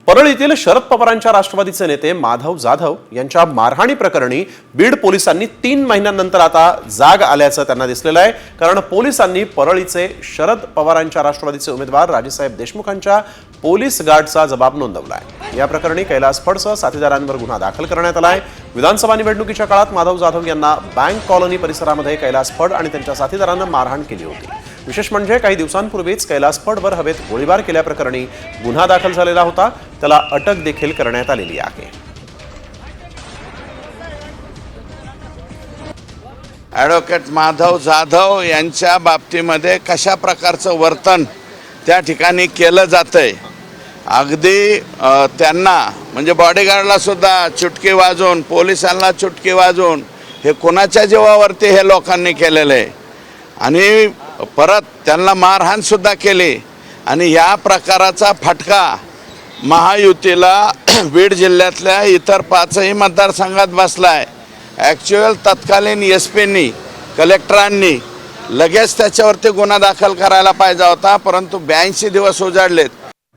परळीतील शरद पवारांच्या राष्ट्रवादीचे नेते माधव जाधव यांच्या मारहाणी प्रकरणी बीड पोलिसांनी 3 महिन्यांनंतर आता जाग आल्याचं त्यांना दिसलेलं आहे। कारण पोलिसांनी परळीचे शरद पवारांच्या राष्ट्रवादीचे उमेदवार राजेसाहेब देशमुखांच्या पोलीस गार्डचा जबाब नोंदवलाय। या प्रकरणी कैलास फडसह साथीदारांवर गुन्हा दाखल करण्यात आलाय। विधानसभा निवडणुकीच्या काळात माधव जाधव यांना बँक कॉलनी परिसरामध्ये कैलास फड आणि त्यांच्या साथीदारांना मारहाण केली होती। विशेष म्हणजे काही दिवसांपूर्वीच कैलास फडवर हवेत गोळीबार केल्याप्रकरणी गुन्हा दाखल झालेला होता। त्याला अटक देखील करण्यात आलेली आहे। ॲडव्होकेट माधव जाधव यांच्या बाबतीमध्ये कशा प्रकारचं वर्तन त्या ठिकाणी केलं जातंय, अगदी त्यांना म्हणजे बॉडीगार्डला सुद्धा चुटकी वाजवून, पोलिसांना चुटकी वाजवून हे कोणाच्या जीवावरती हे लोकांनी केलेलं आहे आणि परत त्यांना मारहाण सुद्धा केली। आणि या प्रकाराचा फटका महायुतीला बीड जिल्ह्यातल्या इतर 5ही मतदारसंघात बसला आहे। ॲक्च्युअल तत्कालीन एसपींनी, कलेक्टरांनी लगेच त्याच्यावरती गुन्हा दाखल करायला पाहिजे होता, परंतु 82 दिवस उजाडलेत।